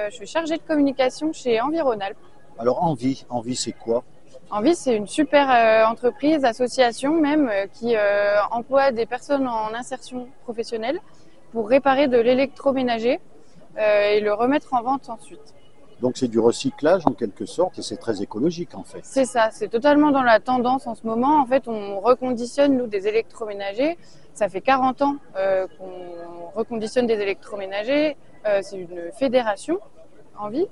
je suis chargée de communication chez Environalp. Alors Envie c'est quoi? Envie, c'est une super entreprise, association même, qui emploie des personnes en insertion professionnelle pour réparer de l'électroménager et le remettre en vente ensuite. Donc c'est du recyclage en quelque sorte et c'est très écologique en fait. C'est ça, c'est totalement dans la tendance en ce moment. En fait, on reconditionne, nous, des électroménagers. Ça fait 40 ans qu'on reconditionne des électroménagers. C'est une fédération, Envie.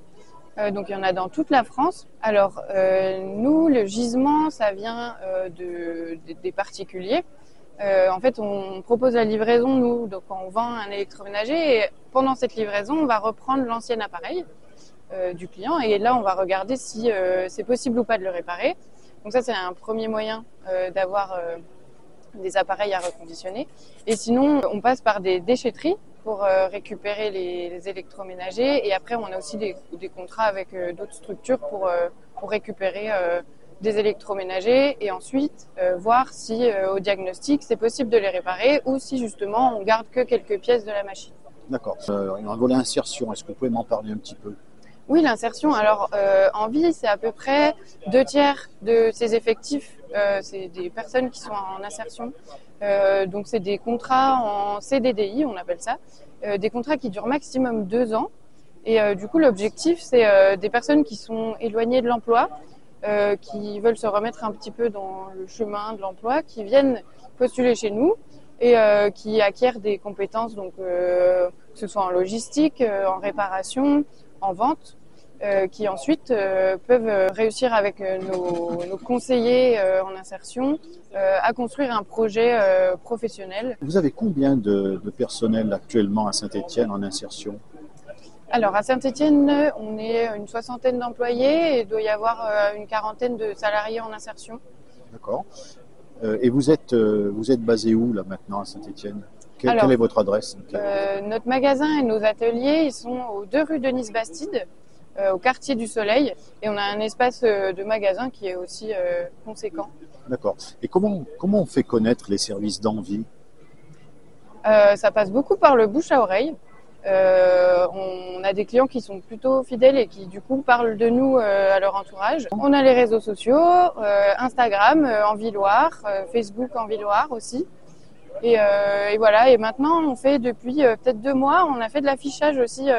Donc il y en a dans toute la France. Alors nous, le gisement, ça vient des particuliers. En fait, on propose la livraison, nous, donc quand on vend un électroménager. Et pendant cette livraison, on va reprendre l'ancien appareil du client et là, on va regarder si c'est possible ou pas de le réparer. Donc ça, c'est un premier moyen d'avoir des appareils à reconditionner. Et sinon, on passe par des déchetteries pour récupérer les électroménagers. Et après, on a aussi des contrats avec d'autres structures pour récupérer des électroménagers et ensuite voir si au diagnostic, c'est possible de les réparer ou si justement, on garde que quelques pièces de la machine. D'accord. Un volet insertion, est-ce que vous pouvez m'en parler un petit peu? Oui, l'insertion. Alors, Envie, c'est à peu près 2/3 de ses effectifs. C'est des personnes qui sont en insertion. Donc, c'est des contrats en CDDI, on appelle ça. Des contrats qui durent maximum 2 ans. Et du coup, l'objectif, c'est des personnes qui sont éloignées de l'emploi, qui veulent se remettre un petit peu dans le chemin de l'emploi, qui viennent postuler chez nous et qui acquièrent des compétences, donc que ce soit en logistique, en réparation, en vente, qui ensuite peuvent réussir avec nos conseillers en insertion à construire un projet professionnel. Vous avez combien de personnel actuellement à Saint-Étienne en insertion? Alors à Saint-Étienne, on est une 60aine d'employés et il doit y avoir une 40aine de salariés en insertion. D'accord. Et vous êtes basé où là maintenant à Saint-Étienne? Quelle est votre adresse? Notre magasin et nos ateliers, ils sont aux 2 rues Denise-Bastide, au quartier du Soleil, et on a un espace de magasin qui est aussi conséquent. D'accord. Et comment on fait connaître les services d'Envie? Ça passe beaucoup par le bouche à oreille. On a des clients qui sont plutôt fidèles et qui du coup parlent de nous à leur entourage. On a les réseaux sociaux, Instagram, Envie Loire, Facebook Envie Loire aussi. Et voilà, et maintenant on fait depuis peut-être 2 mois, on a fait de l'affichage aussi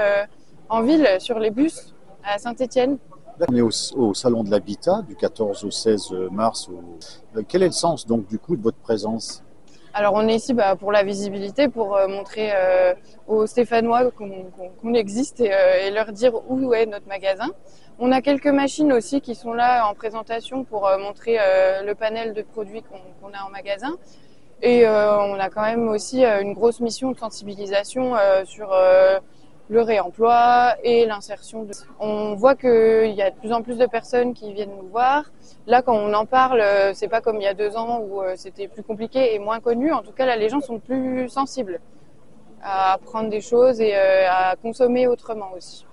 en ville sur les bus à Saint-Étienne. On est au Salon de l'Habitat du 14 au 16 mars. Quel est le sens donc du coup de votre présence? Alors on est ici pour la visibilité, pour montrer aux Stéphanois qu'on existe et leur dire où est notre magasin. On a quelques machines aussi qui sont là en présentation pour montrer le panel de produits qu'on a en magasin. Et on a quand même aussi une grosse mission de sensibilisation sur le réemploi et l'insertion. On voit qu'il y a de plus en plus de personnes qui viennent nous voir. Là, quand on en parle, c'est pas comme il y a 2 ans où c'était plus compliqué et moins connu. En tout cas, là, les gens sont plus sensibles à apprendre des choses et à consommer autrement aussi.